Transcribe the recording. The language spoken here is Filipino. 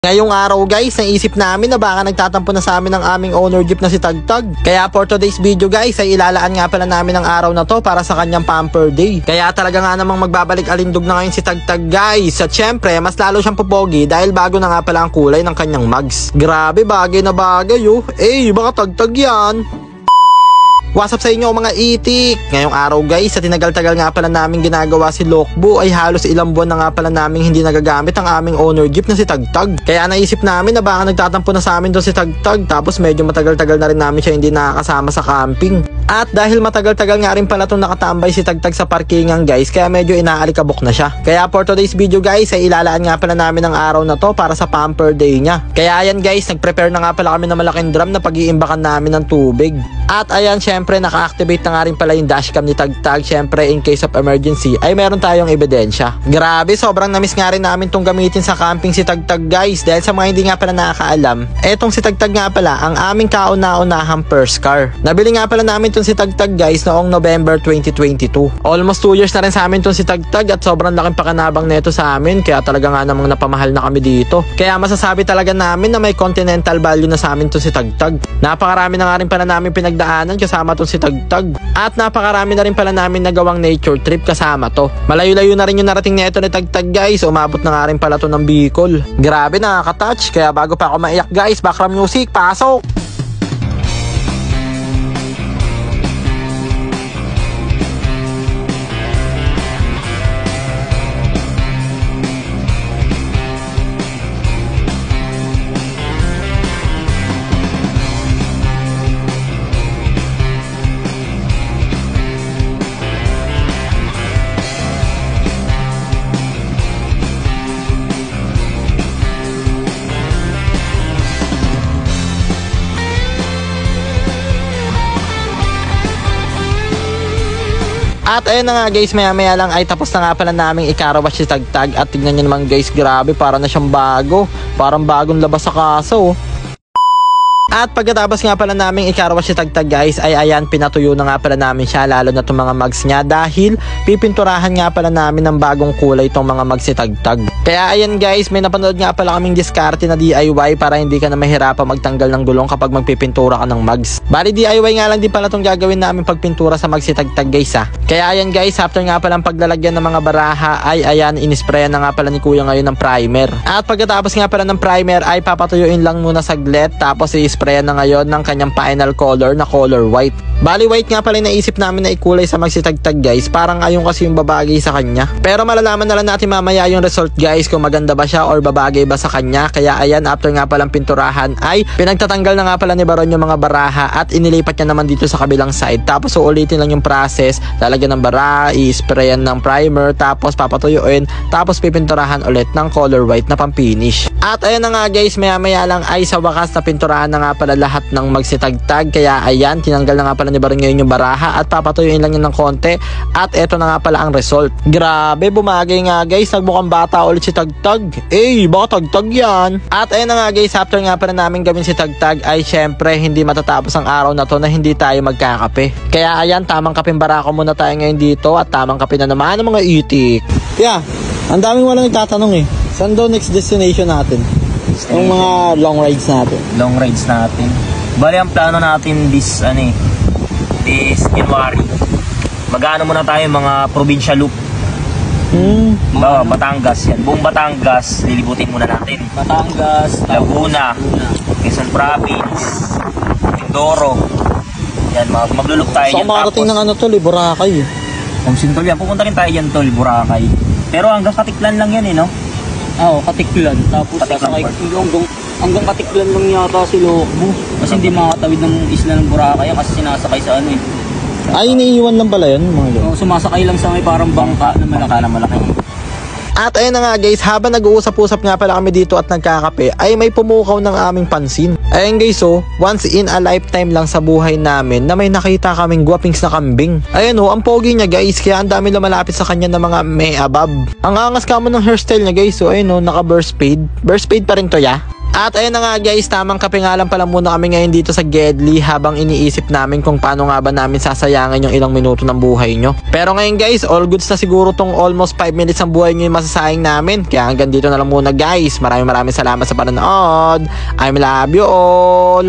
Ngayong araw guys, naisip namin na baka nagtatampo na sa amin ang aming owner jeep na si Tagtag. Kaya for today's video guys, ay ilalaan nga pala namin ang araw na to para sa kanyang pamper day. Kaya talaga nga namang magbabalik alindog na ngayon si Tagtag guys. At syempre, mas lalo siyang pupogi dahil bago na nga pala ang kulay ng kanyang mugs. Grabe, bagay na bagay oh. Baka Tagtag yan. What's up sa inyo mga itik? Ngayong araw guys, sa tinagal-tagal nga pala namin ginagawa si Lokbo ay halos ilang buwan na nga pala namin hindi nagagamit ang aming owner jeep na si Tagtag. Kaya naisip namin na baka nagtatampo na sa amin doon si Tagtag, tapos medyo matagal-tagal na rin namin siya hindi nakakasama sa camping. At dahil matagal-tagal nga rin pala itong nakatambay si Tagtag sa parkingan guys, kaya medyo inaalikabok na siya. Kaya for today's video guys, ay ilalaan nga pala namin ang araw na to para sa pamper day niya. Kaya ayan guys, nag-prepare na nga pala kami ng malaking drum na pag-iimbakan namin ng tubig. At ayan, syempre naka-activate na nga rin pala yung dashcam ni Tagtag. Syempre in case of emergency ay meron tayong ebidensya. Grabe, sobrang namiss nga rin namin tong gamitin sa camping si Tagtag guys. Dahil sa mga hindi nga pala nakakaalam, etong si Tagtag nga pala ang aming kauna-unahang first car. Nabili nga pala namin tong si Tagtag guys noong November 2022. Almost 2 years na rin sa amin tong si Tagtag at sobrang laking pakanabang neto sa amin. Kaya talaga nga namang napamahal na kami dito. Kaya masasabi talaga namin na may continental value na sa amin tong si Tagtag. Napakarami na nga rin pala namin pinagdaanan kasama tong si Tagtag. At napakarami na rin pala namin nagawang nature trip kasama to. Malayo-layo na rin yung narating neto ni Tagtag guys. Umabot na nga rin pala to ng Bicol. Grabe, nakaka-touch. Kaya bago pa ako maiyak guys, background music, pasok! At ayun na nga guys, maya lang ay tapos na nga pala naming ikarawash si Tagtag. At tignan nyo naman guys, grabe, para na siyang bago. Parang bagong labas sa kaso. At pagkatapos nga pala naming ikarawash si Tagtag guys, ay ayan, pinatuyo na nga pala namin siya, lalo na itong mga mugs niya, dahil pipinturahan nga pala namin ng bagong kulay itong mga mugs si Tagtag. Kaya ayan guys, may napanood nga pala kaming diskarte na DIY para hindi ka na mahirapan magtanggal ng gulong kapag magpipintura ka ng mugs. Bali DIY nga lang din pala itong gagawin namin pagpintura sa mugs si Tagtag guys ha. Kaya ayan guys, after nga pala paglalagyan ng mga baraha ay ayan, inisprayan na nga pala ni kuya ngayon ng primer. At pagkatapos nga pala ng primer ay papatuyuin lang muna saglit, tapos sprayan na ngayon ng kanyang final color na color white. Bali white nga pala naisip namin na ikulay sa Mugs si Tagtag guys, parang ayon kasi yung babagay sa kanya. Pero malalaman na lang natin mamaya yung result guys kung maganda ba siya or babagay ba sa kanya. Kaya ayan, after nga palang pinturahan ay pinagtatanggal na nga pala ni Baron yung mga baraha at inilipat niya naman dito sa kabilang side. Tapos uulitin lang yung process, lalagyan ng baraha, i-sprayan ng primer, tapos papatuyuin, tapos pipinturahan ulit ng color white na pang-finish. At ayan na nga guys, maya lang ay sa wakas na pinturahan na nga pala lahat ng Mugs si Tagtag. Kaya ayan, tinanggal na nga pala ni Baron ngayon yung baraha at papatuyuin lang yun ng konti. At eto na nga pala ang result. Grabe, bumagay nga guys, nagmukhang bata ulit si Tagtag. Baka Tagtag yan. At ayan na nga guys, after nga pala namin gawin si Tagtag ay syempre hindi matatapos ang araw na to na hindi tayo magkakape. Kaya ayan, tamang kapeng barako muna tayo ngayon dito at tamang kape na naman ng mga itik. Ang daming walang nagtatanong saan daw next destination natin? Yung mga long rides natin. Long rides natin. Bali ang plano natin this January. Mag-ano muna tayo mga provincial loop. Batangas yan. Buong Batangas lilibutin muna natin. Batangas, Laguna, Quezon Province, Mindoro. Yan, maglulok tayo. So makarating ng Boracay. Kung sintol yan, pupunta rin tayo dyan tol, Boracay. Pero hanggang Katiklan lang yan no? Oo, Katiklan. Tapos hanggang Katiklan lang yata si Lokbo. Kasi hindi makatawid ng isla ng Boracay kasi sinasakay sa Ay, iniiwan lang pala yun mga Oo, sumasakay lang sa may parang bangka na malaki. At ayun na nga guys, habang nag-uusap-usap nga pala kami dito at nagkakape, ay may pumukaw ng aming pansin. Ayun guys once in a lifetime lang sa buhay namin na may nakita kaming guwapings na kambing. Ayun ang pogi niya guys, kaya ang dami lumalapit sa kanya ng mga may abab. Ang angas ka mo ng hairstyle niya guys, ayun naka burst fade. Burst fade pa rin to ya. At ayun na nga guys, tamang kape nga lang pala muna kami ngayon dito sa Gedli habang iniisip namin kung paano nga ba namin sasayangin yung ilang minuto ng buhay nyo. Pero ngayon guys, all goods na siguro tong almost 5 minutes ng buhay nyo yung masasayang namin. Kaya hanggang dito na lang muna guys. Maraming salamat sa panonood. I love you all.